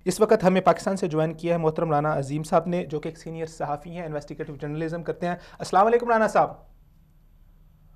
اس وقت ہمیں پاکستان سے جوائن کیا ہے محترم رانا عظیم صاحب نے، جو کہ ایک سینئر صحافی ہیں، انویسٹیگیٹو جرنلزم کرتے ہیں۔ السلام علیکم رانا صاحب۔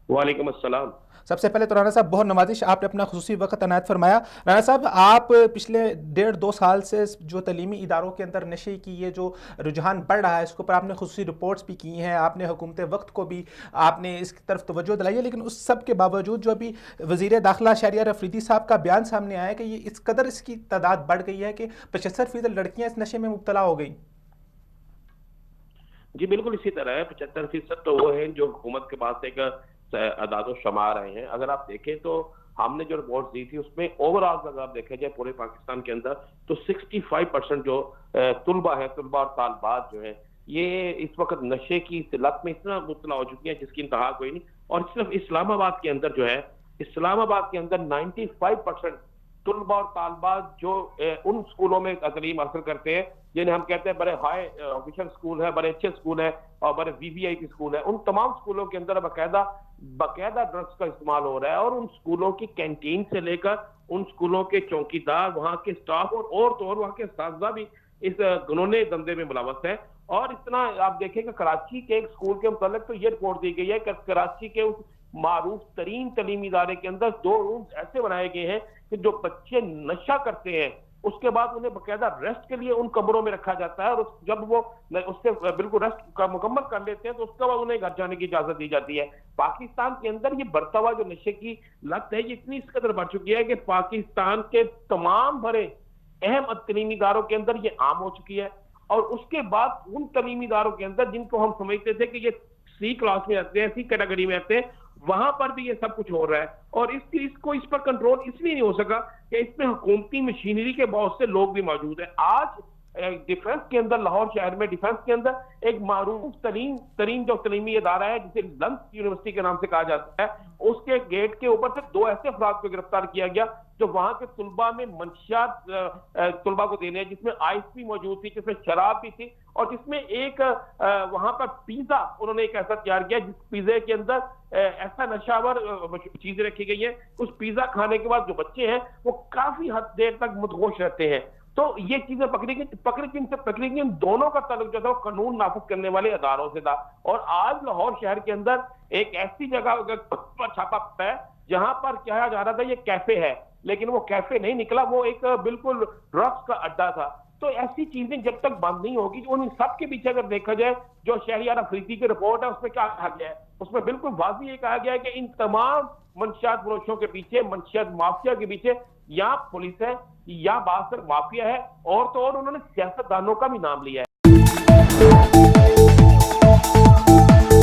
وعلیکم السلام۔ سب سے پہلے تو رانا صاحب بہت نوازش، آپ نے اپنا خصوصی وقت عنایت فرمایا۔ رانا صاحب، آپ پچھلے 1.5-2 سال سے جو تعلیمی اداروں کے اندر نشے کی یہ جو رجحان بڑھ رہا ہے، اس کے اوپر آپ نے خصوصی رپورٹس بھی کی ہیں، آپ نے حکومت وقت کو بھی آپ نے اس کی طرف توجہ دلائی ہے، لیکن اس سب کے باوجود جو ابھی وزیر داخلہ شہریار افریدی صاحب کا بیان سامنے آیا ہے کہ یہ اس قدر اس کی تعداد بڑھ گئی ہے کہ 75% لڑکیاں اس نشے میں مبتلا ہو گئی۔ جی بالکل اسی طرح ہے، 75% تو وہ ہیں جو حکومت کے پاس ایک اعداد و شمار آئے ہیں۔ اگر آپ دیکھیں تو ہم نے جو رپورٹ دی تھی اس میں اوور آل اگر آپ دیکھیں جائے پورے پاکستان کے اندر تو 65% جو طلبہ ہیں، طلبہ اور طالبات جو ہیں، یہ اس وقت نشے کی لت میں اتنا مبتلا ہو چکی ہیں جس کی انتہا کوئی نہیں۔ اور صرف اسلام آباد کے اندر جو ہے، اسلام آباد کے اندر 95% طلبہ اور طالبات جو ان سکولوں میں تعلیم حاصل کرتے ہیں جنہیں ہم کہتے ہیں بڑے ہائی آفیشل سکول ہے، بڑے اچھے سکول ہے اور بڑے وی وی آئی پی سکول ہے، ان تمام سکولوں کے اندر باقاعدہ ڈرگس کا استعمال ہو رہا ہے۔ اور ان سکولوں کی کینٹین سے لے کر ان سکولوں کے چوکیدار، وہاں کے سٹاف اور تو اور وہاں کے اساتذہ بھی اس گنونے دندے میں ملوث ہیں۔ اور اس طرح آپ دیکھیں کہ کراچی کے ایک سکول کے متعلق تو یہ رپورٹ دی گئی ہے کہ کراچی کے اس معروف ترین تعلیمی ادارے کے اندر 2 رومز ایسے بنائے گئے ہیں کہ جو بچے نشہ کرتے ہیں اس کے بعد انہیں باقاعدہ ریسٹ کے لیے ان کمروں میں رکھا جاتا ہے، اور جب وہ اس سے بالکل ریسٹ کا مکمل کر لیتے ہیں تو اس کے بعد انہیں گھر جانے کی اجازت دی جاتی ہے۔ پاکستان کے اندر یہ بڑھتا ہوا جو نشے کی لت ہے یہ اتنی اس قدر بڑھ چکی ہے کہ پاکستان کے تمام بڑے اہم تعلیمی اداروں کے اندر یہ عام ہو چکی ہے۔ اور اس کے بعد ان تعلیمی اداروں کے اندر جن کو ہم سمجھتے تھے کہ یہ سی کلاس میں آتے ہیں، سی کیٹیگری میں آتے ہیں، وہاں پر بھی یہ سب کچھ ہو رہا ہے۔ اور اس پر کنٹرول اس لیے نہیں ہو سکا کہ اس میں حکومتی مشینری کے بہت سے لوگ بھی موجود ہیں۔ آج ڈیفنس کے اندر، لاہور شہر میں ڈیفنس کے اندر ایک معروف ترین جو تعلیمی ادارہ ہے جسے لنس یونیورسٹی کے نام سے کہا جاتا ہے، اس کے گیٹ کے اوپر سے 2 ایسے افراد کو گرفتار کیا گیا جو وہاں کے طلبہ میں منشیات طلبہ کو دینے ہیں، جس میں آئس بھی موجود تھی، جس میں شراب بھی تھی، اور جس میں ایک وہاں پر پیزا انہوں نے ایک ایسا تیار کیا جس پیزے کے اندر ایسا نشاور چیزیں رکھی گئی ہیں، اس پیزا کھانے کے بعد جو بچے ہیں وہ کافی حد دیر تک مدہوش رہتے ہیں۔ تو یہ چیزیں پکڑی گئی، ان دونوں کا تعلق جو تھا وہ قانون نافذ کرنے والے اداروں سے تھا۔ اور آج لاہور شہر کے اندر ایک ایسی جگہ پر چھاپا پڑا ہے جہاں پر کہا جا رہا تھا یہ کیفے ہے، لیکن وہ کیفے نہیں نکلا، وہ ایک بالکل ڈرگس کا اڈا تھا۔ تو ایسی چیزیں جب تک بند نہیں ہوگی، ان سب کے پیچھے اگر دیکھا جائے جو شہریار افریدی کی رپورٹ ہے اس میں کیا کہا گیا ہے، اس میں بالکل واضح یہ کہا گیا ہے کہ ان تمام منشیات فروشوں کے پیچھے، منشیات مافیا کے پیچھے یا پولیس ہے یا بعض تر مافیا ہے، اور تو اور انہوں نے سیاستدانوں کا بھی نام لیا ہے۔